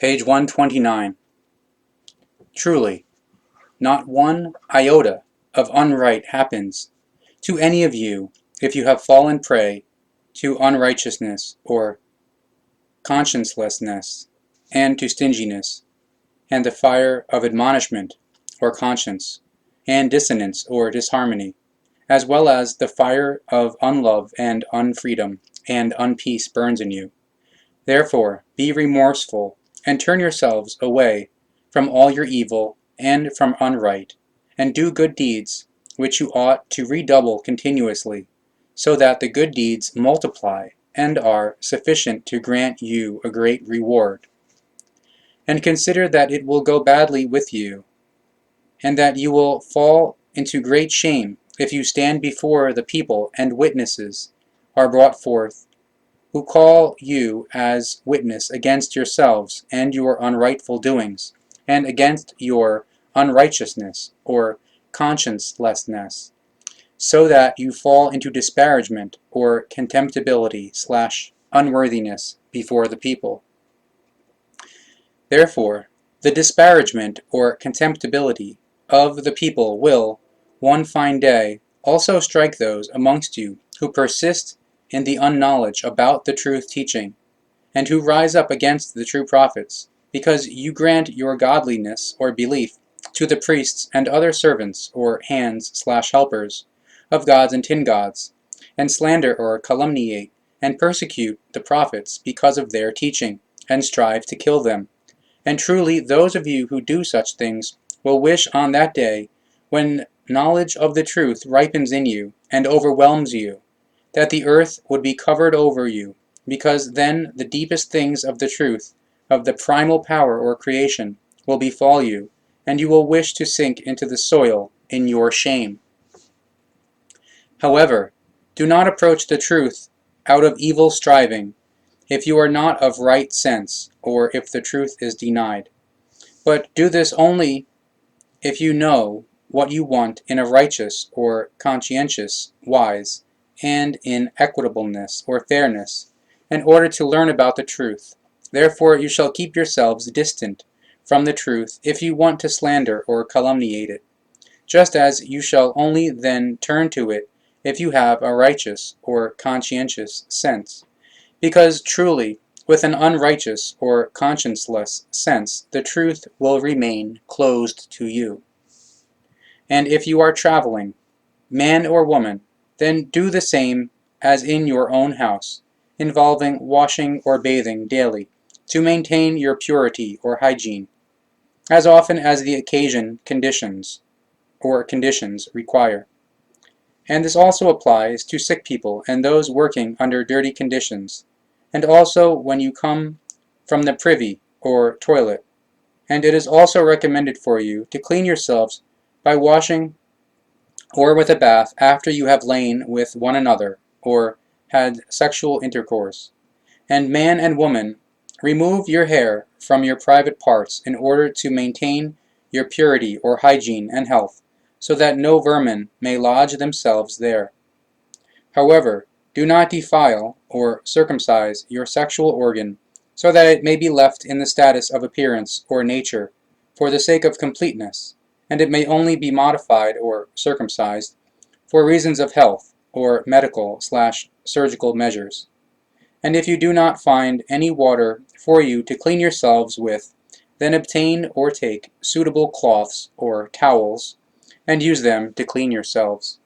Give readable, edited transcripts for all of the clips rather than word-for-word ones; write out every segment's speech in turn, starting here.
Page 129. Truly, not one iota of unright happens to any of you if you have fallen prey to unrighteousness or consciencelessness, and to stinginess, and the fire of admonishment or conscience, and dissonance or disharmony, as well as the fire of unlove and unfreedom and unpeace burns in you. Therefore be remorseful, and turn yourselves away from all your evil and from unright, and do good deeds, which you ought to redouble continuously, so that the good deeds multiply and are sufficient to grant you a great reward. And consider that it will go badly with you, and that you will fall into great shame if you stand before the people and witnesses are brought forth, who call you as witness against yourselves and your unrightful doings, and against your unrighteousness or consciencelessness, so that you fall into disparagement or contemptibility/unworthiness before the people. Therefore, the disparagement or contemptibility of the people will, one fine day, also strike those amongst you who persist in the unknowledge about the truth teaching, and who rise up against the true prophets, because you grant your godliness or belief to the priests and other servants or hands/helpers of gods and tin gods, and slander or calumniate and persecute the prophets because of their teaching, and strive to kill them. And truly those of you who do such things will wish on that day, when knowledge of the truth ripens in you and overwhelms you, that the earth would be covered over you, because then the deepest things of the truth, of the primal power or creation, will befall you, and you will wish to sink into the soil in your shame. However, do not approach the truth out of evil striving, if you are not of right sense, or if the truth is denied. But do this only if you know what you want in a righteous or conscientious wise, and in equitableness or fairness, in order to learn about the truth. Therefore you shall keep yourselves distant from the truth if you want to slander or calumniate it, just as you shall only then turn to it if you have a righteous or conscientious sense. Because truly, with an unrighteous or conscienceless sense, the truth will remain closed to you. And if you are traveling, man or woman, then do the same as in your own house, involving washing or bathing daily, to maintain your purity or hygiene, as often as the occasion conditions require. And this also applies to sick people and those working under dirty conditions, and also when you come from the privy or toilet. And it is also recommended for you to clean yourselves by washing or with a bath after you have lain with one another or had sexual intercourse. And man and woman, remove your hair from your private parts in order to maintain your purity or hygiene and health, so that no vermin may lodge themselves there. However, do not defile or circumcise your sexual organ, so that it may be left in the status of appearance or nature, for the sake of completeness, and it may only be modified or circumcised for reasons of health or medical/surgical measures. And if you do not find any water for you to clean yourselves with, then obtain or take suitable cloths or towels, and use them to clean yourselves.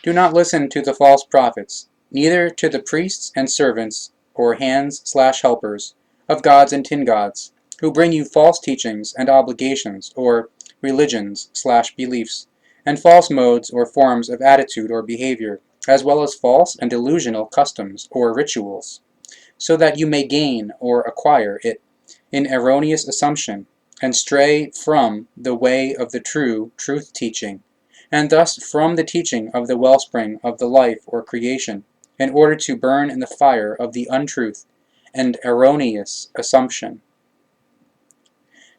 Do not listen to the false prophets, neither to the priests and servants or hands/helpers of gods and tin gods, who bring you false teachings and obligations or religions/beliefs, and false modes or forms of attitude or behavior, as well as false and delusional customs or rituals, so that you may gain or acquire it in erroneous assumption, and stray from the way of the true truth teaching, and thus from the teaching of the wellspring of the life or creation, in order to burn in the fire of the untruth and erroneous assumption.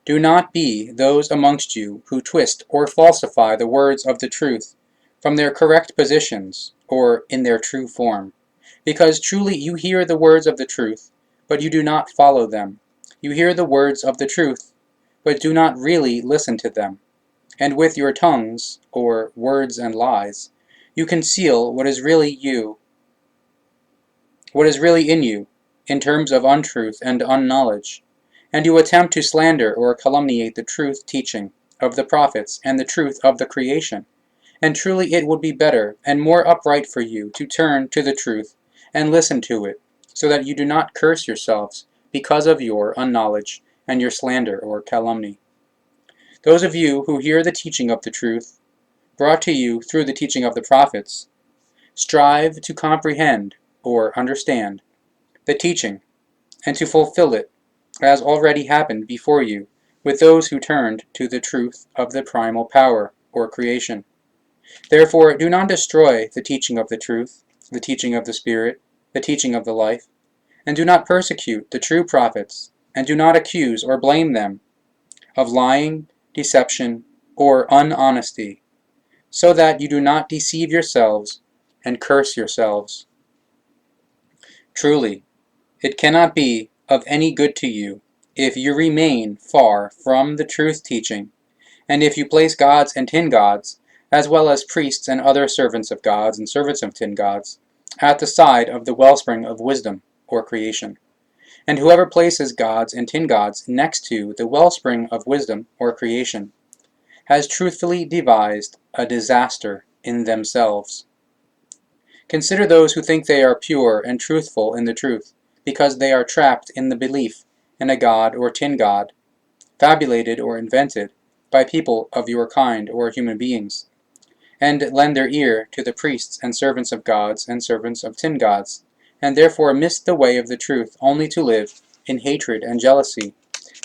Do not be those amongst you who twist or falsify the words of the truth from their correct positions or in their true form, because truly you hear the words of the truth, but you do not follow them, You hear the words of the truth, but do not really listen to them, and with your tongues, or words and lies, you conceal what is really in you, in terms of untruth and unknowledge, and you attempt to slander or calumniate the truth teaching of the prophets and the truth of the creation. And truly it would be better and more upright for you to turn to the truth and listen to it, so that you do not curse yourselves because of your unknowledge and your slander or calumny. Those of you who hear the teaching of the truth, brought to you through the teaching of the prophets, strive to comprehend, or understand, the teaching, and to fulfill it, as already happened before you with those who turned to the truth of the primal power, or creation. Therefore do not destroy the teaching of the truth, the teaching of the Spirit, the teaching of the life, and do not persecute the true prophets, and do not accuse or blame them of lying, deception, or unhonesty, so that you do not deceive yourselves and curse yourselves. Truly, it cannot be of any good to you if you remain far from the truth teaching, and if you place gods and tin gods, as well as priests and other servants of gods and servants of tin gods, at the side of the wellspring of wisdom, or creation. And whoever places gods and tin gods next to the wellspring of wisdom, or creation, has truthfully devised a disaster in themselves. Consider those who think they are pure and truthful in the truth, because they are trapped in the belief in a god or tin god, fabulated or invented by people of your kind or human beings, and lend their ear to the priests and servants of gods and servants of tin gods, and therefore miss the way of the truth only to live in hatred and jealousy,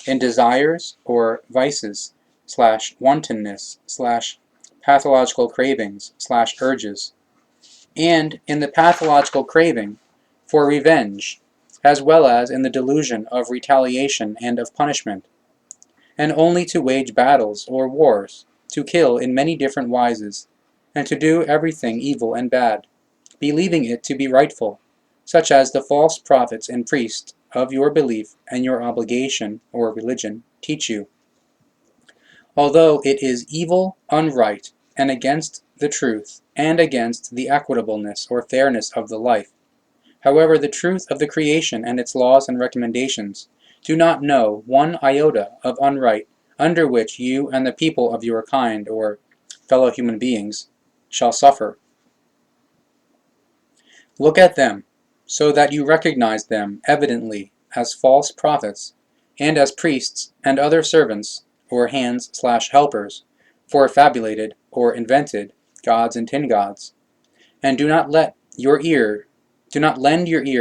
in desires or vices / wantonness / pathological cravings / urges, and in the pathological craving for revenge, as well as in the delusion of retaliation and of punishment, and only to wage battles or wars, to kill in many different wises, and to do everything evil and bad, believing it to be rightful, such as the false prophets and priests of your belief and your obligation or religion teach you. Although it is evil, unright, and against the truth, and against the equitableness or fairness of the life. However, the truth of the creation and its laws and recommendations do not know one iota of unright under which you and the people of your kind, or fellow human beings, shall suffer. Look at them, so that you recognize them evidently as false prophets, and as priests and other servants, or hands / helpers, for fabulated or invented gods and tin gods, and do not lend your ear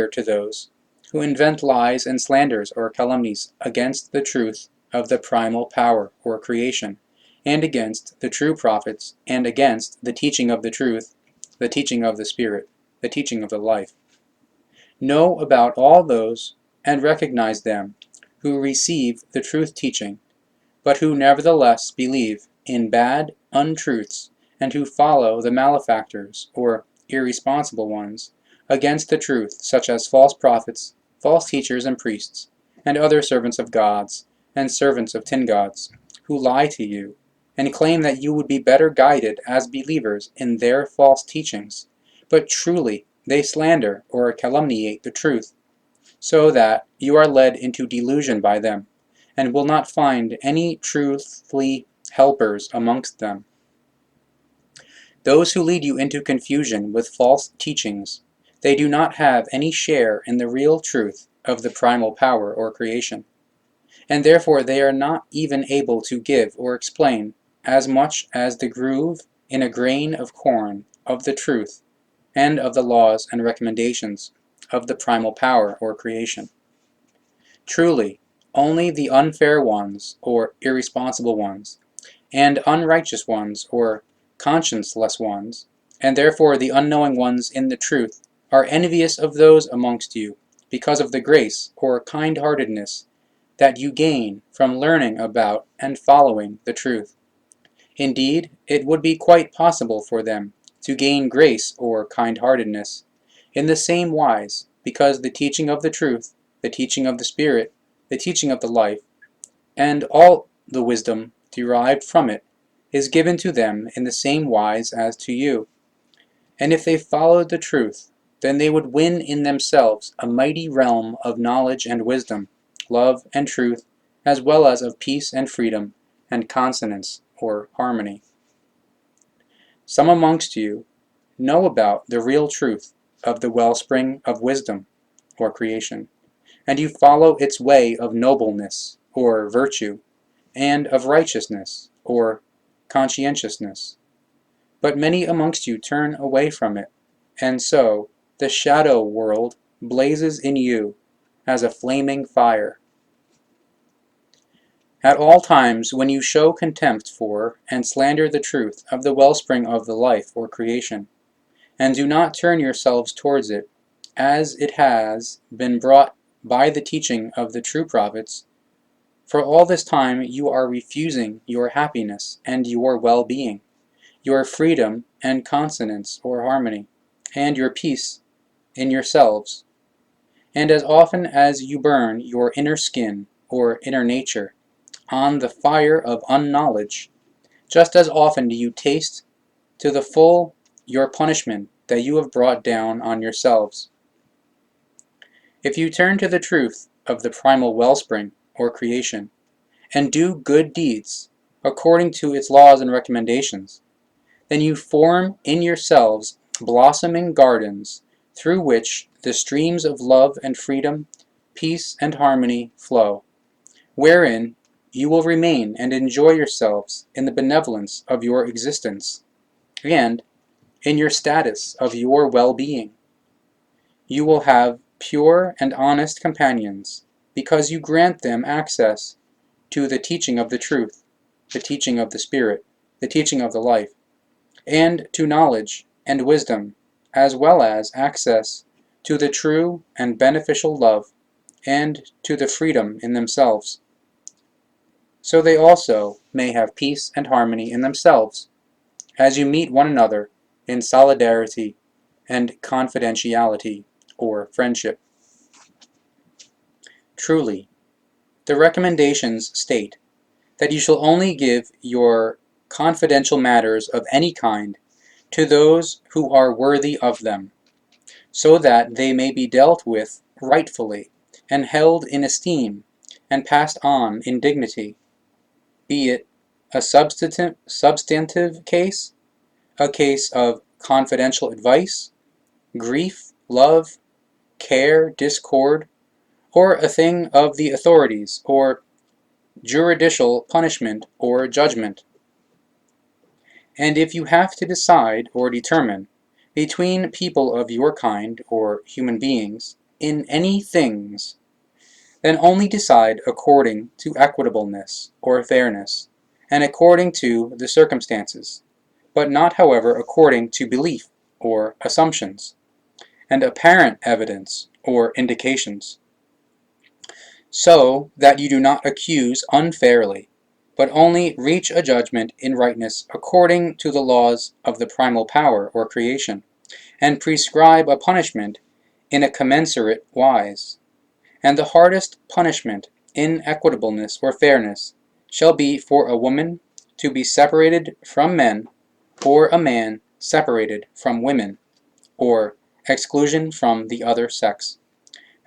to those who invent lies and slanders or calumnies against the truth of the primal power, or creation, and against the true prophets, and against the teaching of the truth, the teaching of the Spirit, the teaching of the life. Know about all those and recognize them who receive the truth teaching, but who nevertheless believe in bad untruths, and who follow the malefactors, or irresponsible ones, against the truth, such as false prophets, false teachers and priests, and other servants of gods and servants of tin gods, who lie to you, and claim that you would be better guided as believers in their false teachings, but truly they slander or calumniate the truth, so that you are led into delusion by them, and will not find any truthfully helpers amongst them. Those who lead you into confusion with false teachings, they do not have any share in the real truth of the primal power, or creation, and therefore they are not even able to give or explain as much as the groove in a grain of corn of the truth and of the laws and recommendations of the primal power, or creation. Truly, only the unfair ones, or irresponsible ones, and unrighteous ones, or conscienceless ones, and therefore the unknowing ones in the truth, are envious of those amongst you, because of the grace, or kind-heartedness, that you gain from learning about and following the truth. Indeed, it would be quite possible for them to gain grace or kind-heartedness in the same wise, because the teaching of the truth, the teaching of the Spirit, the teaching of the life, and all the wisdom derived from it is given to them in the same wise as to you. And if they followed the truth, then they would win in themselves a mighty realm of knowledge and wisdom, love and truth, as well as of peace and freedom, and consonance or harmony. Some amongst you know about the real truth of the wellspring of wisdom, or creation, and you follow its way of nobleness, or virtue, and of righteousness, or conscientiousness. But many amongst you turn away from it, and so the shadow world blazes in you as a flaming fire. At all times when you show contempt for and slander the truth of the wellspring of the life or creation, and do not turn yourselves towards it, as it has been brought by the teaching of the true prophets, for all this time you are refusing your happiness and your well-being, your freedom and consonance or harmony, and your peace in yourselves. And as often as you burn your inner skin or inner nature on the fire of unknowledge, just as often do you taste to the full your punishment that you have brought down on yourselves. If you turn to the truth of the primal wellspring or creation, and do good deeds according to its laws and recommendations, then you form in yourselves blossoming gardens through which the streams of love and freedom, peace and harmony flow, wherein you will remain and enjoy yourselves in the benevolence of your existence, and in your status of your well-being. You will have pure and honest companions, because you grant them access to the teaching of the truth, the teaching of the Spirit, the teaching of the life, and to knowledge and wisdom, as well as access to the true and beneficial love, and to the freedom in themselves, so they also may have peace and harmony in themselves, as you meet one another in solidarity and confidentiality, or friendship. Truly, the recommendations state that you shall only give your confidential matters of any kind to those who are worthy of them, so that they may be dealt with rightfully, and held in esteem, and passed on in dignity, be it a substantive case, a case of confidential advice, grief, love, care, discord, or a thing of the authorities, or juridical punishment or judgment. And if you have to decide or determine between people of your kind, or human beings, in any things, then only decide according to equitableness or fairness, and according to the circumstances, but not, however, according to belief or assumptions, and apparent evidence or indications, so that you do not accuse unfairly, but only reach a judgment in rightness according to the laws of the primal power or creation, and prescribe a punishment in a commensurate wise. And the hardest punishment in equitableness or fairness shall be for a woman to be separated from men, or a man separated from women, or exclusion from the other sex,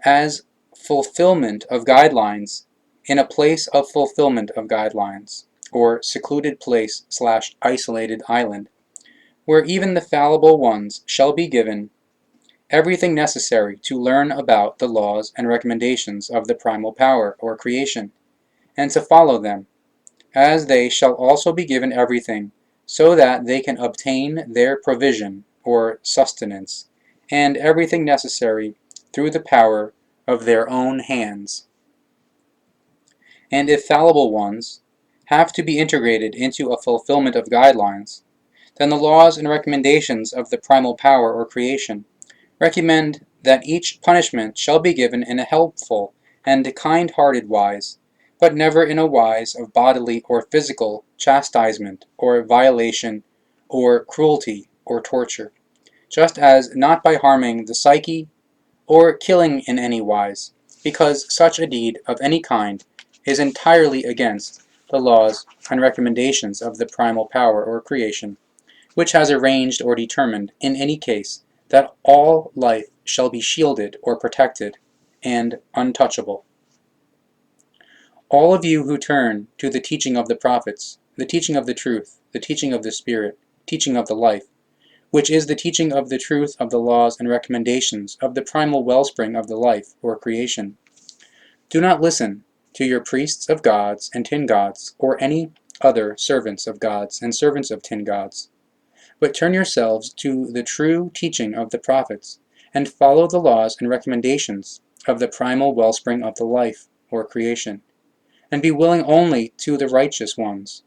as fulfillment of guidelines in a place of fulfillment of guidelines, or secluded place / isolated island, where even the fallible ones shall be given everything necessary to learn about the laws and recommendations of the primal power or creation, and to follow them, as they shall also be given everything so that they can obtain their provision or sustenance, and everything necessary through the power of their own hands. And if fallible ones have to be integrated into a fulfillment of guidelines, then the laws and recommendations of the primal power or creation recommend that each punishment shall be given in a helpful and kind-hearted wise, but never in a wise of bodily or physical chastisement, or violation, or cruelty, or torture, just as not by harming the psyche, or killing in any wise, because such a deed of any kind is entirely against the laws and recommendations of the primal power or creation, which has arranged or determined, in any case, that all life shall be shielded or protected and untouchable. All of you who turn to the teaching of the prophets, the teaching of the truth, the teaching of the Spirit, teaching of the life, which is the teaching of the truth of the laws and recommendations of the primal wellspring of the life or creation, do not listen to your priests of gods and tin gods, or any other servants of gods and servants of tin gods, but turn yourselves to the true teaching of the prophets, and follow the laws and recommendations of the primal wellspring of the life or creation, and be willing only to the righteous ones,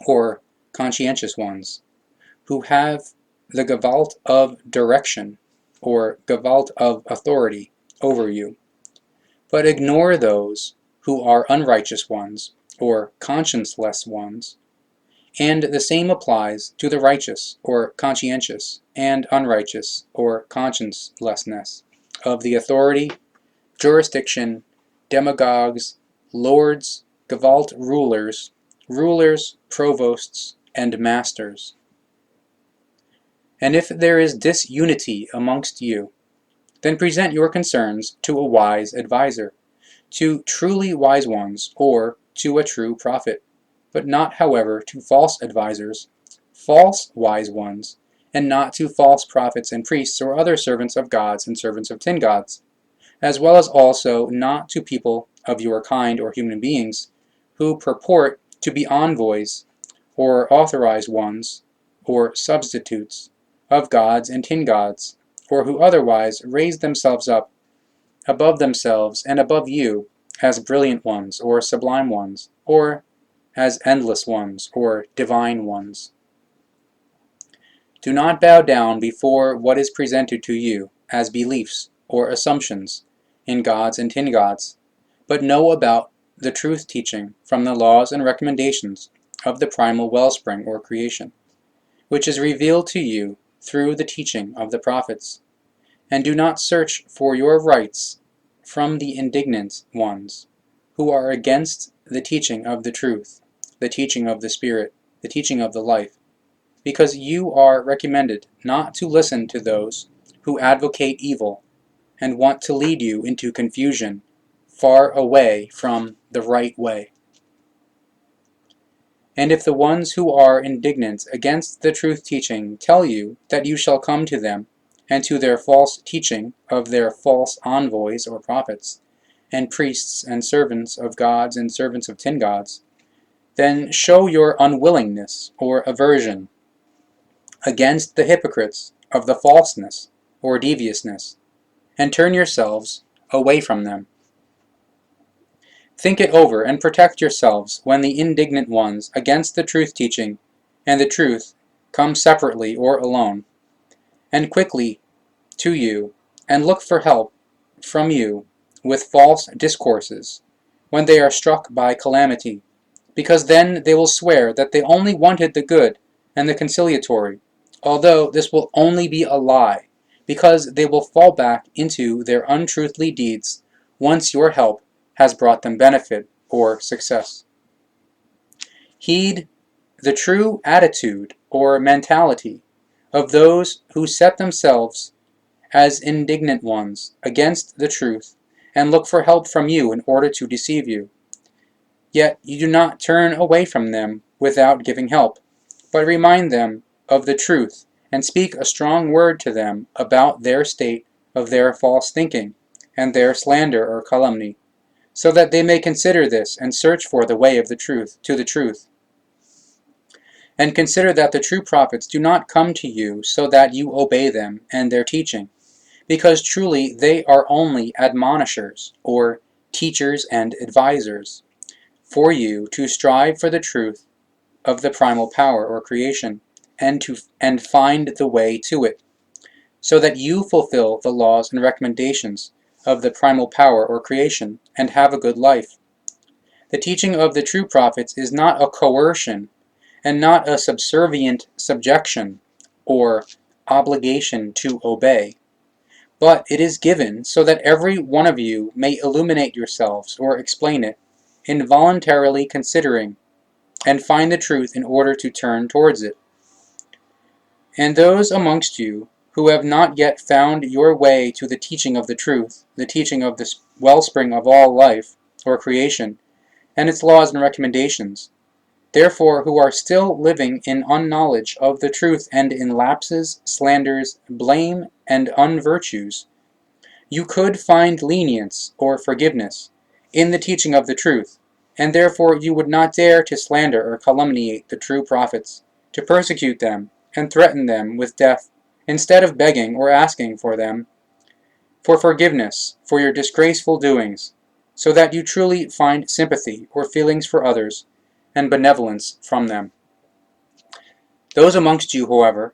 or conscientious ones, who have the Goblet of direction, or Goblet of authority, over you. But ignore those who are unrighteous ones, or conscienceless ones, and the same applies to the righteous, or conscientious, and unrighteous, or consciencelessness, of the authority, jurisdiction, demagogues, lords, Goblet rulers, provosts, and masters. And if there is disunity amongst you, then present your concerns to a wise adviser, to truly wise ones, or to a true prophet, but not, however, to false advisers, false wise ones, and not to false prophets and priests or other servants of gods and servants of tin gods, as well as also not to people of your kind or human beings, who purport to be envoys, or authorized ones, or substitutes, of gods and tin gods, or who otherwise raise themselves up above themselves and above you, as brilliant ones, or sublime ones, or as endless ones, or divine ones. Do not bow down before what is presented to you as beliefs or assumptions in gods and tin gods, but know about the truth teaching from the laws and recommendations of the primal wellspring or creation, which is revealed to you through the teaching of the prophets. And do not search for your rights from the indignant ones, who are against the teaching of the truth, the teaching of the Spirit, the teaching of the life, because you are recommended not to listen to those who advocate evil and want to lead you into confusion, far away from the right way. And if the ones who are indignant against the truth teaching tell you that you shall come to them, and to their false teaching of their false envoys or prophets, and priests and servants of gods and servants of tin gods, then show your unwillingness or aversion against the hypocrites of the falseness or deviousness, and turn yourselves away from them. Think it over and protect yourselves when the indignant ones against the truth teaching and the truth come separately or alone, and quickly to you, and look for help from you with false discourses when they are struck by calamity, because then they will swear that they only wanted the good and the conciliatory, although this will only be a lie, because they will fall back into their untruthly deeds once your help has brought them benefit or success. Heed the true attitude or mentality of those who set themselves as indignant ones against the truth and look for help from you in order to deceive you. Yet you do not turn away from them without giving help, but remind them of the truth and speak a strong word to them about their state of their false thinking and their slander or calumny, so that they may consider this and search for the way of the truth to the truth. And consider that the true prophets do not come to you so that you obey them and their teaching, because truly they are only admonishers, or teachers and advisers, for you to strive for the truth of the primal power or creation, and find the way to it, so that you fulfill the laws and recommendations of the primal power or creation, and have a good life. The teaching of the true prophets is not a coercion, and not a subservient subjection, or obligation to obey, but it is given so that every one of you may illuminate yourselves or explain it, involuntarily considering, and find the truth in order to turn towards it. And those amongst you who have not yet found your way to the teaching of the truth, the teaching of the wellspring of all life, or creation, and its laws and recommendations, therefore who are still living in unknowledge of the truth and in lapses, slanders, blame, and unvirtues, you could find lenience or forgiveness in the teaching of the truth, and therefore you would not dare to slander or calumniate the true prophets, to persecute them and threaten them with death, instead of begging or asking for them for forgiveness for your disgraceful doings, so that you truly find sympathy or feelings for others, and benevolence from them. Those amongst you, however,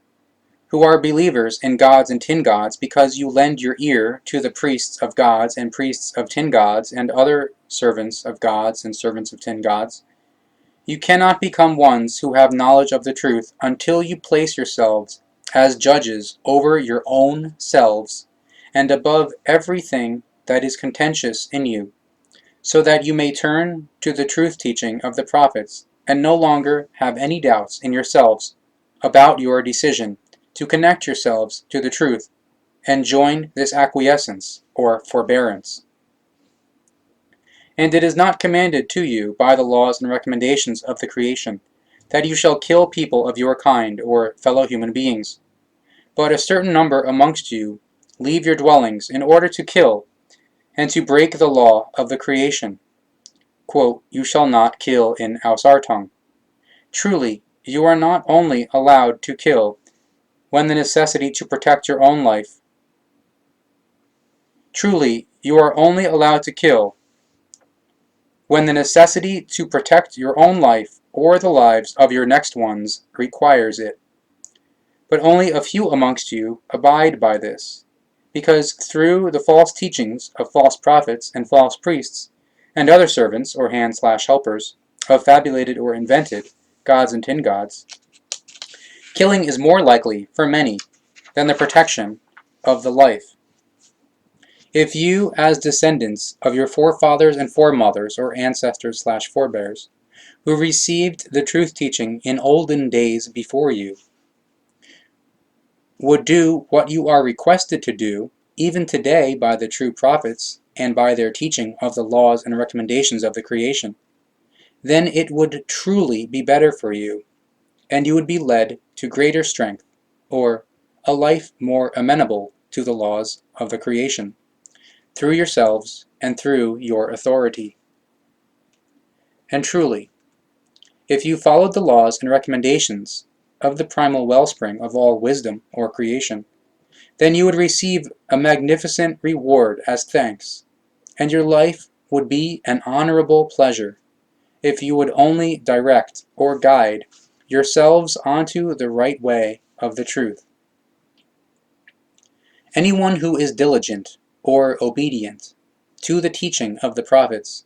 who are believers in gods and tin gods, because you lend your ear to the priests of gods and priests of tin gods and other servants of gods and servants of tin gods, you cannot become ones who have knowledge of the truth until you place yourselves as judges over your own selves and above everything that is contentious in you, so that you may turn to the truth teaching of the prophets and no longer have any doubts in yourselves about your decision to connect yourselves to the truth and join this acquiescence or forbearance. And it is not commanded to you by the laws and recommendations of the creation that you shall kill people of your kind or fellow human beings. But a certain number amongst you leave your dwellings in order to kill and to break the law of the creation. Quote, you shall not kill in Ausartung. Truly, you are not only allowed to kill when the necessity to protect your own life. Truly, you are only allowed to kill when the necessity to protect your own life or the lives of your next ones requires it. But only a few amongst you abide by this, because through the false teachings of false prophets and false priests, and other servants or hand/helpers of fabulated or invented gods and tin gods, killing is more likely for many than the protection of the life. If you, as descendants of your forefathers and foremothers or ancestors/forebears, who received the truth teaching in olden days before you, would do what you are requested to do, even today by the true prophets and by their teaching of the laws and recommendations of the creation, then it would truly be better for you, and you would be led to greater strength, or a life more amenable to the laws of the creation, through yourselves and through your authority. And truly, if you followed the laws and recommendations of the primal wellspring of all wisdom or creation, then you would receive a magnificent reward as thanks, and your life would be an honorable pleasure if you would only direct or guide yourselves onto the right way of the truth. Anyone who is diligent or obedient to the teaching of the prophets,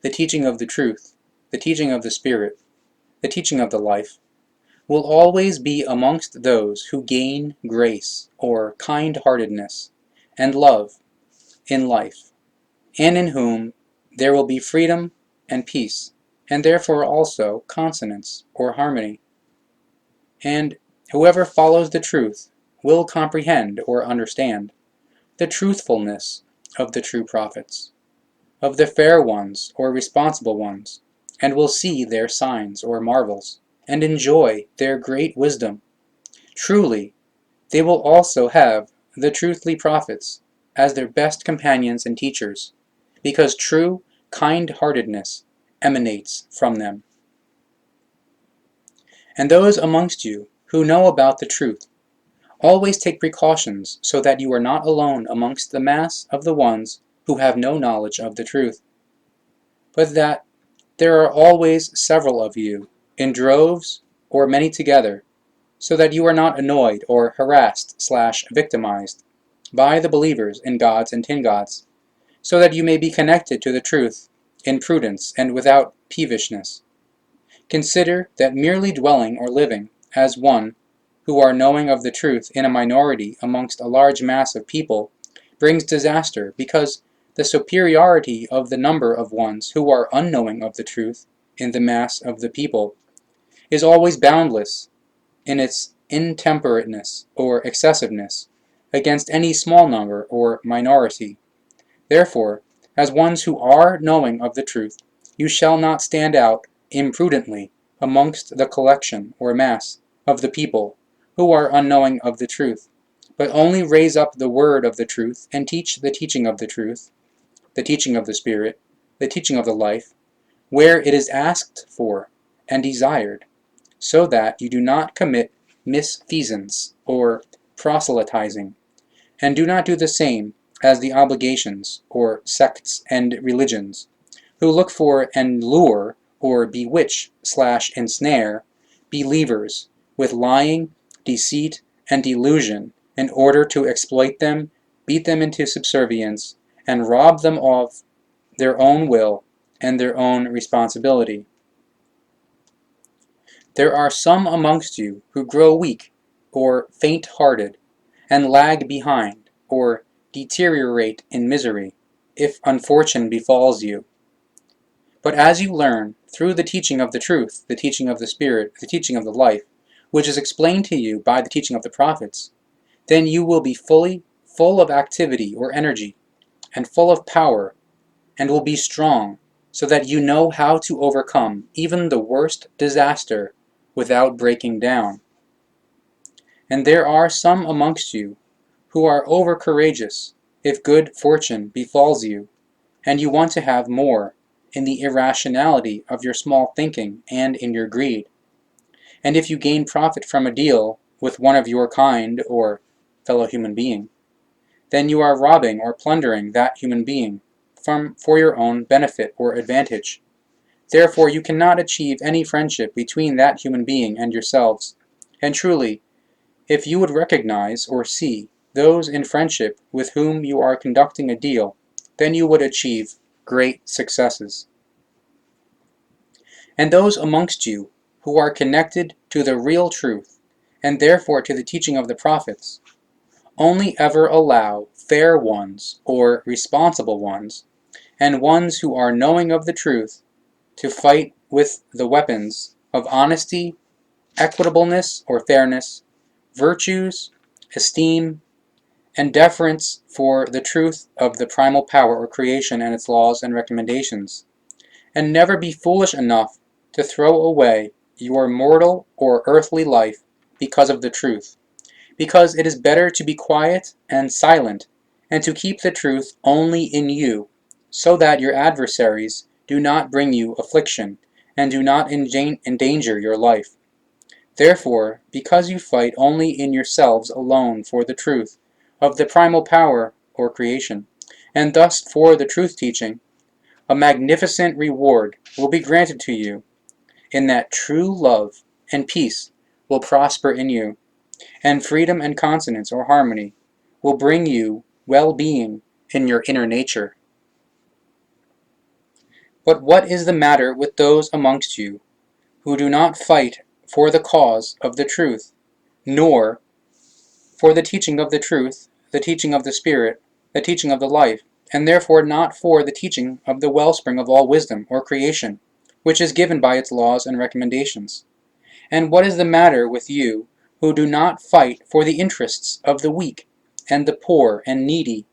the teaching of the truth, the teaching of the Spirit, the teaching of the life, will always be amongst those who gain grace or kind-heartedness and love in life, and in whom there will be freedom and peace, and therefore also consonance or harmony. And whoever follows the truth will comprehend or understand the truthfulness of the true prophets, of the fair ones or responsible ones, and will see their signs or marvels, and enjoy their great wisdom. Truly, they will also have the truthly prophets as their best companions and teachers, because true kind-heartedness emanates from them. And those amongst you who know about the truth, always take precautions so that you are not alone amongst the mass of the ones who have no knowledge of the truth, but that there are always several of you, in droves or many together, so that you are not annoyed or harassed/victimized by the believers in gods and tin gods, so that you may be connected to the truth in prudence and without peevishness. Consider that merely dwelling or living as one who are knowing of the truth in a minority amongst a large mass of people brings disaster, because the superiority of the number of ones who are unknowing of the truth in the mass of the people is always boundless in its intemperateness or excessiveness against any small number or minority. Therefore, as ones who are knowing of the truth, you shall not stand out imprudently amongst the collection or mass of the people who are unknowing of the truth, but only raise up the word of the truth and teach the teaching of the truth, the teaching of the Spirit, the teaching of the life, where it is asked for and desired, so that you do not commit misfeasance or proselytizing, and do not do the same as the obligations or sects and religions, who look for and lure or bewitch/ensnare believers with lying, deceit, and delusion in order to exploit them, beat them into subservience, and rob them of their own will and their own responsibility. There are some amongst you who grow weak or faint-hearted, and lag behind, or deteriorate in misery, if unfortune befalls you. But as you learn, through the teaching of the truth, the teaching of the Spirit, the teaching of the life, which is explained to you by the teaching of the prophets, then you will be full of activity or energy, and full of power, and will be strong, so that you know how to overcome even the worst disaster without breaking down. And there are some amongst you who are over-courageous if good fortune befalls you, and you want to have more, in the irrationality of your small thinking and in your greed. And if you gain profit from a deal with one of your kind or fellow human being, then you are robbing or plundering that human being for your own benefit or advantage. Therefore you cannot achieve any friendship between that human being and yourselves. And truly, if you would recognize or see those in friendship with whom you are conducting a deal, then you would achieve great successes. And those amongst you who are connected to the real truth, and therefore to the teaching of the prophets, only ever allow fair ones or responsible ones, and ones who are knowing of the truth, to fight with the weapons of honesty, equitableness or fairness, virtues, esteem, and deference for the truth of the primal power or creation and its laws and recommendations, and never be foolish enough to throw away your mortal or earthly life because of the truth, because it is better to be quiet and silent, and to keep the truth only in you, so that your adversaries do not bring you affliction, and do not endanger your life. Therefore, because you fight only in yourselves alone for the truth of the primal power or creation, and thus for the truth teaching, a magnificent reward will be granted to you, in that true love and peace will prosper in you, and freedom and consonance or harmony will bring you well-being in your inner nature. But what is the matter with those amongst you who do not fight for the cause of the truth, nor for the teaching of the truth, the teaching of the Spirit, the teaching of the life, and therefore not for the teaching of the wellspring of all wisdom or creation, which is given by its laws and recommendations? And what is the matter with you who do not fight for the interests of the weak, and the poor and needy,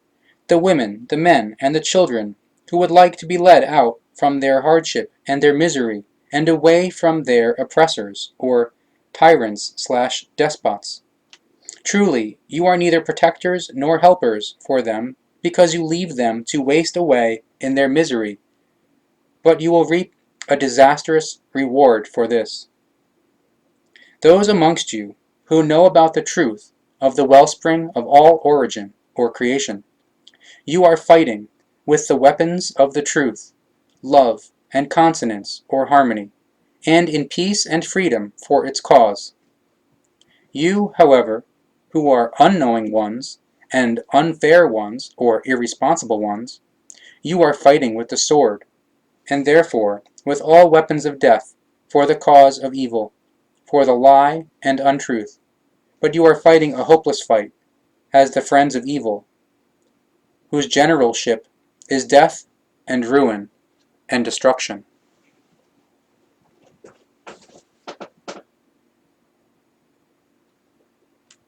the women, the men, and the children, who would like to be led out from their hardship and their misery, and away from their oppressors, or tyrants/despots? Truly, you are neither protectors nor helpers for them, because you leave them to waste away in their misery, but you will reap a disastrous reward for this. Those amongst you who know about the truth of the wellspring of all origin or creation, you are fighting with the weapons of the truth, love, and consonance or harmony, and in peace and freedom for its cause. You, however, who are unknowing ones, and unfair ones, or irresponsible ones, you are fighting with the sword, and therefore with all weapons of death, for the cause of evil, for the lie and untruth. But you are fighting a hopeless fight, as the friends of evil. whose generalship is death and ruin and destruction.